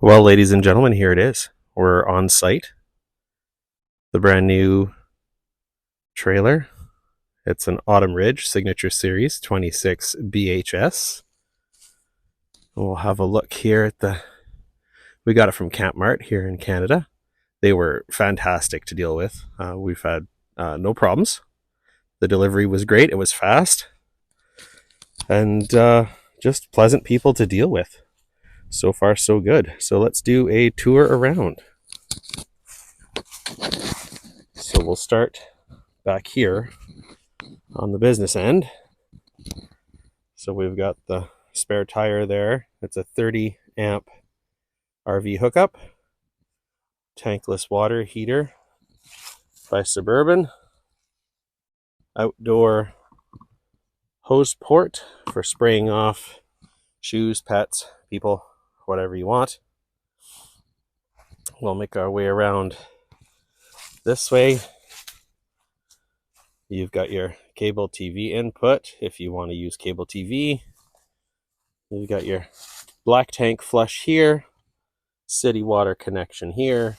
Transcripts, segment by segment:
Well, ladies and gentlemen, here it is. We're on site. The brand new trailer. It's an Autumn Ridge Signature Series 26 BHS. We'll have a look here at we got it from Camp Mart here in Canada. They were fantastic to deal with. We've had no problems. The delivery was great. It was fast. And just pleasant people to deal with. So far, so good. So let's do a tour around. So we'll start back here on the business end. So we've got the spare tire there. It's a 30 amp RV hookup. Tankless water heater by Suburban. Outdoor hose port for spraying off shoes, pets, people, whatever you want. We'll make our way around this way. You've got your cable TV input if you want to use cable TV. You've got your black tank flush here, city water connection here,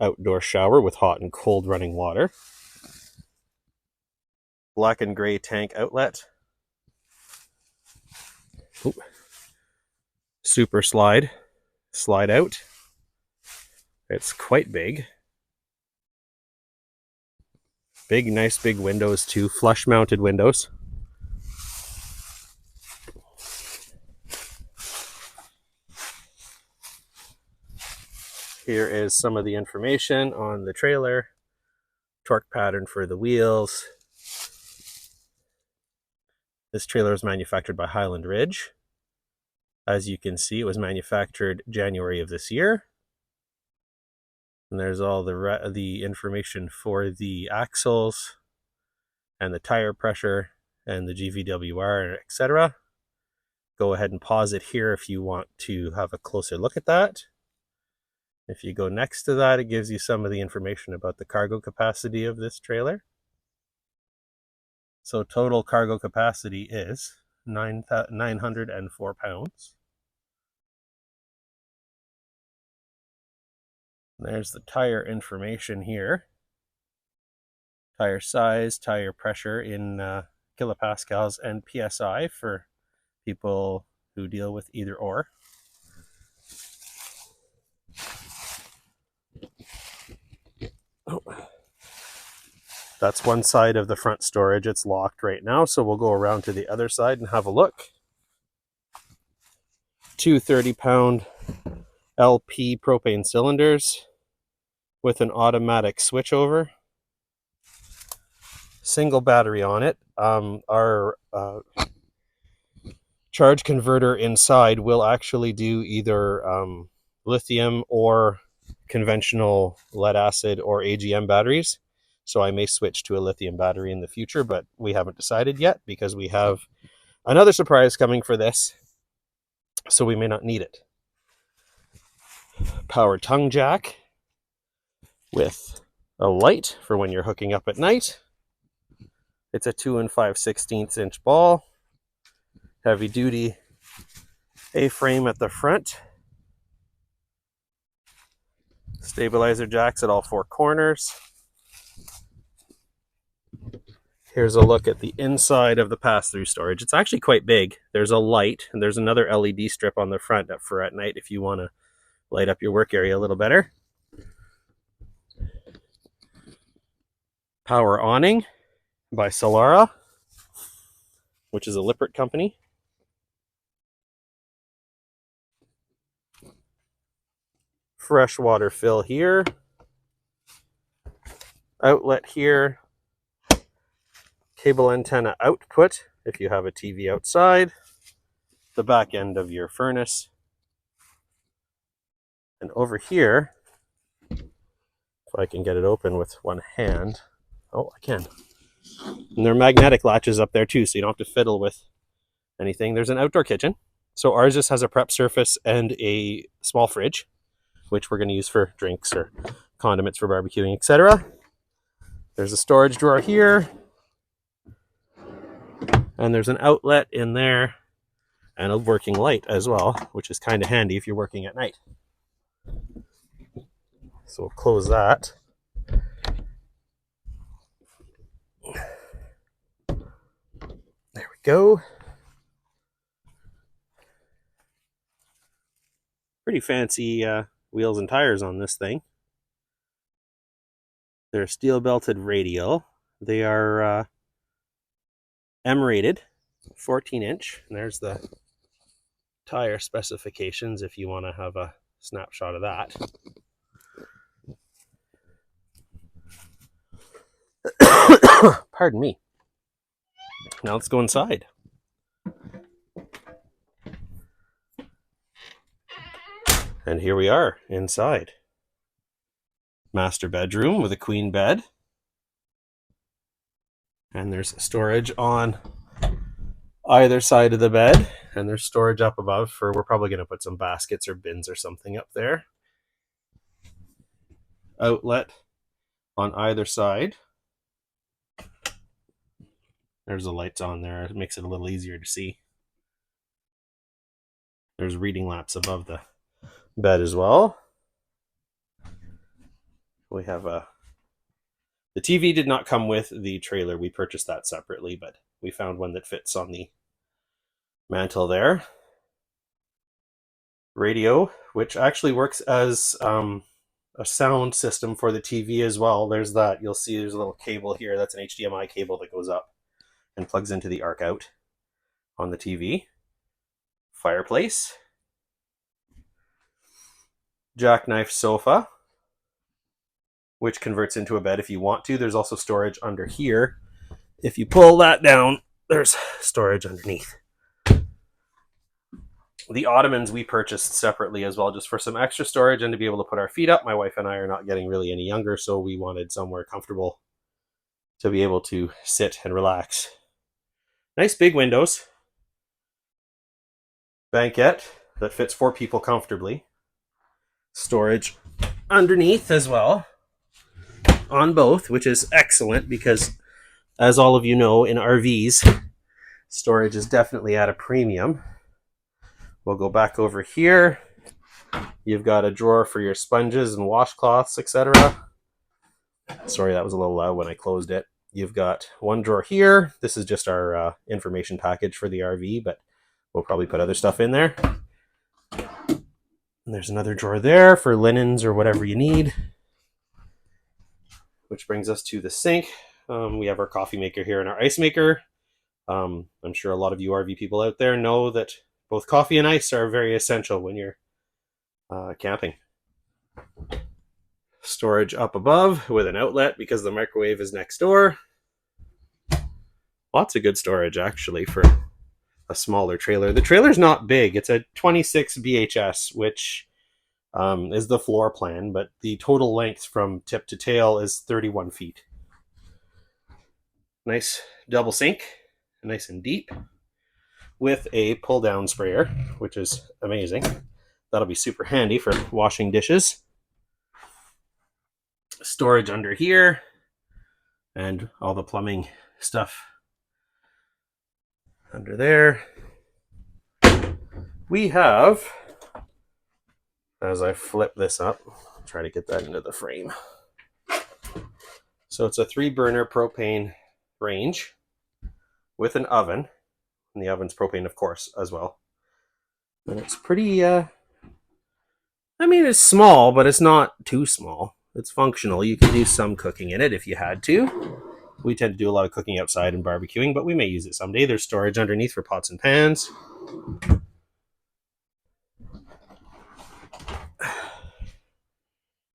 outdoor shower with hot and cold running water, black and gray tank outlet, super slide out. It's quite big. Nice big windows too, flush mounted windows. Here is some of the information on the trailer, torque pattern for the wheels. This trailer is manufactured by Autumn Ridge. As you can see, it was manufactured January of this year. And there's all the information for the axles and the tire pressure and the GVWR, etc. Go ahead and pause it here if you want to have a closer look at that. If you go next to that, it gives you some of the information about the cargo capacity of this trailer. So total cargo capacity is 904 pounds. There's the tire information here. Tire size, tire pressure in kilopascals, and PSI for people who deal with either or. Oh. That's one side of the front storage. It's locked right now, so we'll go around to the other side and have a look. Two 30-pound LP propane cylinders with an automatic switchover. Single battery on it. Our charge converter inside will actually do either lithium or conventional lead acid or AGM batteries. So I may switch to a lithium battery in the future, but we haven't decided yet because we have another surprise coming for this. So we may not need it. Power tongue jack with a light for when you're hooking up at night. It's a 2 5/16 inch ball. Heavy duty A-frame at the front. Stabilizer jacks at all four corners. Here's a look at the inside of the pass-through storage. It's actually quite big. There's a light, and there's another LED strip on the front for at night if you want to light up your work area a little better. Power awning by Solara, which is a Lippert company. Freshwater fill here. Outlet here. Cable antenna output if you have a TV outside. The back end of your furnace. And over here, if I can get it open with one hand. Oh, I can. And there are magnetic latches up there too, so you don't have to fiddle with anything. There's an outdoor kitchen. So ours just has a prep surface and a small fridge, which we're going to use for drinks or condiments for barbecuing, etc. There's a storage drawer here. And there's an outlet in there and a working light as well, which is kind of handy if you're working at night. So we'll close that. There we go. Pretty fancy wheels and tires on this thing. They're steel belted radial. They are M-rated, 14-inch. And there's the tire specifications if you want to have a snapshot of that. Pardon me. Now let's go inside. And here we are inside. Master bedroom with a queen bed. And there's storage on either side of the bed. And there's storage up above for, we're probably going to put some baskets or bins or something up there. Outlet on either side. There's the lights on there. It makes it a little easier to see. There's reading lamps above the bed as well. We have the TV did not come with the trailer. We purchased that separately, but we found one that fits on the mantle there. Radio, which actually works as a sound system for the TV as well. There's that. You'll see there's a little cable here. That's an HDMI cable that goes up and plugs into the arc out on the TV. Fireplace. Jackknife sofa, which converts into a bed if you want to. There's also storage under here. If you pull that down, there's storage underneath. The ottomans we purchased separately as well, just for some extra storage and to be able to put our feet up. My wife and I are not getting really any younger, so we wanted somewhere comfortable to be able to sit and relax. Nice big windows. Banquette that fits 4 people comfortably. Storage underneath as well on both, which is excellent because, as all of you know, in RVs, storage is definitely at a premium. We'll go back over here. You've got a drawer for your sponges and washcloths, etc. Sorry, that was a little loud when I closed it. You've got one drawer here. This is just our information package for the RV, but we'll probably put other stuff in there. And there's another drawer there for linens or whatever you need. Which brings us to the sink. We have our coffee maker here and our ice maker. I'm sure a lot of you RV people out there know that both coffee and ice are very essential when you're camping. Storage up above with an outlet because the microwave is next door. Lots of good storage actually for a smaller trailer. The trailer's not big. It's a 26 BHS, which is the floor plan, but the total length from tip to tail is 31 feet. Nice double sink, nice and deep, with a pull-down sprayer, which is amazing. That'll be super handy for washing dishes. Storage under here, and all the plumbing stuff under there. We have, as I flip this up, I'll try to get that into the frame. So it's a 3-burner propane range with an oven, and the oven's propane, of course, as well. And it's pretty, it's small, but it's not too small. It's functional. You can do some cooking in it if you had to. We tend to do a lot of cooking outside and barbecuing, but we may use it someday. There's storage underneath for pots and pans.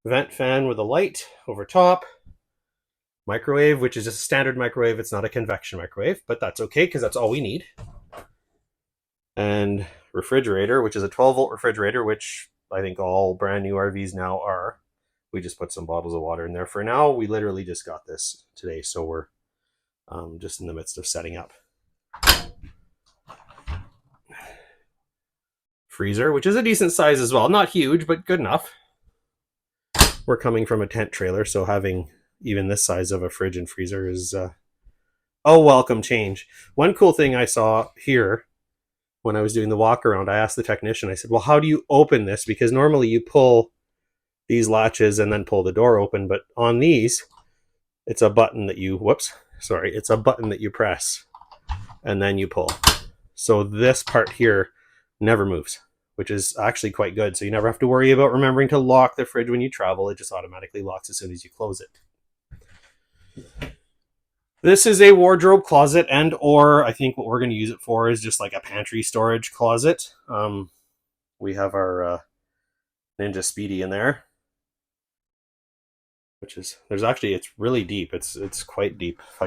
Vent fan with a light over top. Microwave, which is just a standard microwave. It's not a convection microwave, but that's okay because that's all we need. And refrigerator, which is a 12-volt refrigerator, which I think all brand new RVs now are. We just put some bottles of water in there for now. We literally just got this today, so we're just in the midst of setting up. Freezer, which is a decent size as well. Not huge, but good enough. We're coming from a tent trailer, so having even this size of a fridge and freezer is a welcome change. One cool thing I saw here when I was doing the walk around, I asked the technician, I said, well, how do you open this? Because normally you pull these latches and then pull the door open, but on these, it's a button that you, it's a button that you press and then you pull. So this part here never moves, which is actually quite good. So you never have to worry about remembering to lock the fridge when you travel. It just automatically locks as soon as you close it. This is a wardrobe closet, and or I think what we're going to use it for is just like a pantry storage closet. We have our Ninja Speedy in there, which is, it's really deep. It's quite deep. If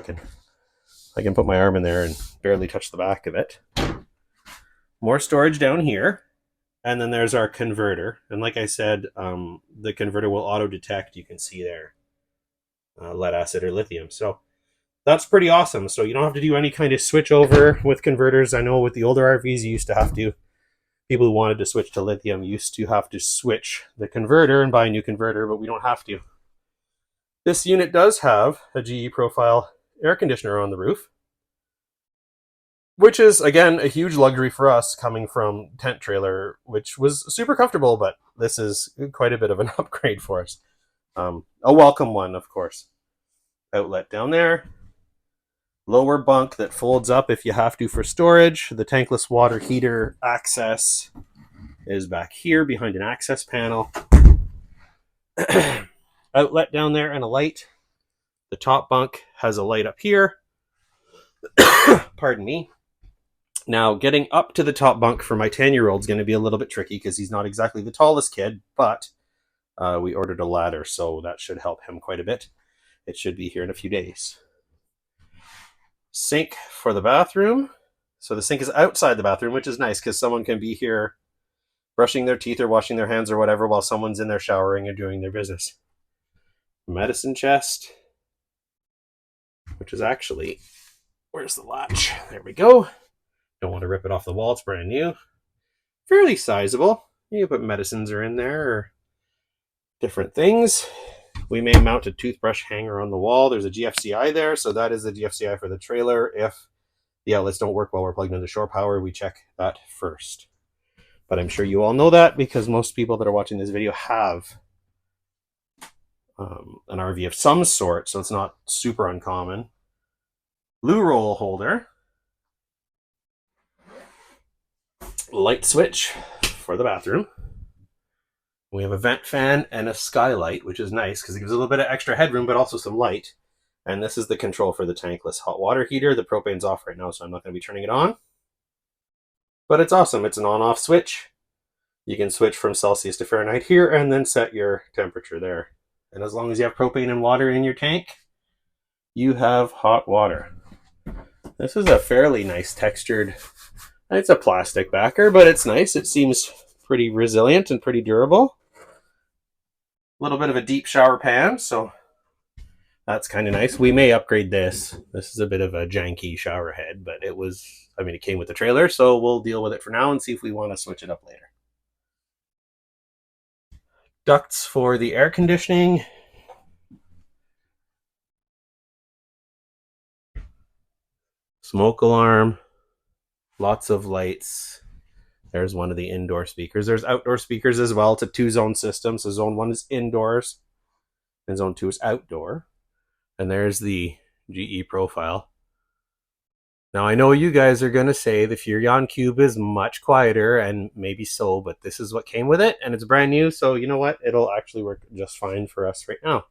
I can put my arm in there and barely touch the back of it. More storage down here, and then there's our converter. And like I said, the converter will auto detect. You can see there, lead acid or lithium. So that's pretty awesome. So you don't have to do any kind of switch over with converters. I know with the older RVs, you used to have to, people who wanted to switch to lithium used to have to switch the converter and buy a new converter, but we don't have to. This unit does have a GE Profile air conditioner on the roof, which is, again, a huge luxury for us coming from tent trailer, which was super comfortable, but this is quite a bit of an upgrade for us. A welcome one, of course. Outlet down there. Lower bunk that folds up if you have to for storage. The tankless water heater access is back here behind an access panel. Outlet down there and a light. The top bunk has a light up here. Pardon me. Now, getting up to the top bunk for my 10-year-old is going to be a little bit tricky because he's not exactly the tallest kid, but we ordered a ladder, so that should help him quite a bit. It should be here in a few days. Sink for the bathroom. So the sink is outside the bathroom, which is nice because someone can be here brushing their teeth or washing their hands or whatever while someone's in there showering or doing their business. Medicine chest, which is actually, where's the latch? There we go. Don't want to rip it off the wall. It's brand new. Fairly sizable. You can put medicines are in there or different things. We may mount a toothbrush hanger on the wall. There's a GFCI there, so that is the GFCI for the trailer. If the outlets don't work while we're plugged into shore power, we check that first. But I'm sure you all know that because most people that are watching this video have an RV of some sort, so it's not super uncommon. Loo roll holder. Light switch for the bathroom. We have a vent fan and a skylight, which is nice because it gives a little bit of extra headroom, but also some light. And this is the control for the tankless hot water heater. The propane's off right now, so I'm not going to be turning it on. But it's awesome. It's an on-off switch. You can switch from Celsius to Fahrenheit here and then set your temperature there. And as long as you have propane and water in your tank, you have hot water. This is a fairly nice textured, it's a plastic backer, but it's nice. It seems pretty resilient and pretty durable. A little bit of a deep shower pan, so that's kind of nice. We may upgrade this. This is a bit of a janky shower head, but it came with the trailer, so we'll deal with it for now and see if we want to switch it up later. Ducts for the air conditioning. Smoke alarm. Lots of lights. There's one of the indoor speakers. There's outdoor speakers as well. It's a 2-zone system. So zone 1 is indoors and zone 2 is outdoor. And there's the GE Profile. Now I know you guys are going to say the Furrion Cube is much quieter, and maybe so, but this is what came with it and it's brand new. So you know what? It'll actually work just fine for us right now.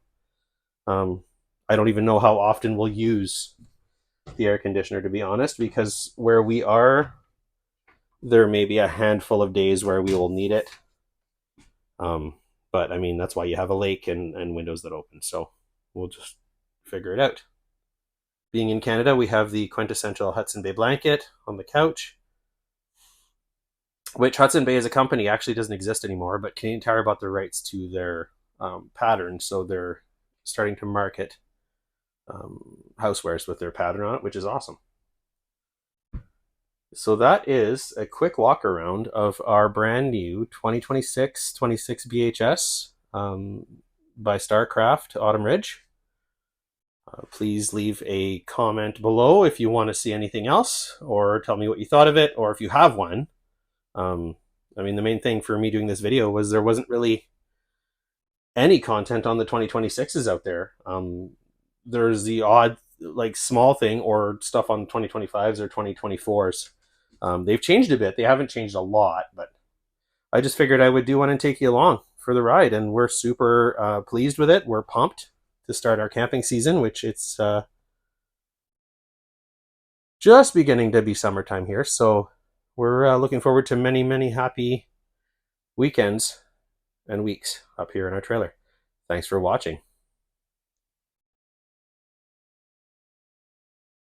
I don't even know how often we'll use the air conditioner, to be honest, because where we are, there may be a handful of days where we will need it. But that's why you have a lake and windows that open. So we'll just figure it out. Being in Canada, we have the quintessential Hudson Bay blanket on the couch, which Hudson Bay as a company actually doesn't exist anymore, but Canadian Tire bought the rights to their pattern. So they're starting to market housewares with their pattern on it, which is awesome. So that is a quick walk around of our brand new 2026 BHS by StarCraft Autumn Ridge. Please leave a comment below if you want to see anything else, or tell me what you thought of it, or if you have one. I mean, the main thing for me doing this video was there wasn't really any content on the 2026s out there. There's the odd, like, small thing or stuff on 2025s or 2024s. They've changed a bit. They haven't changed a lot, but I just figured I would do one and take you along for the ride. And we're super pleased with it. We're pumped to start our camping season, which it's just beginning to be summertime here. So we're looking forward to many, many happy weekends and weeks up here in our trailer. Thanks for watching.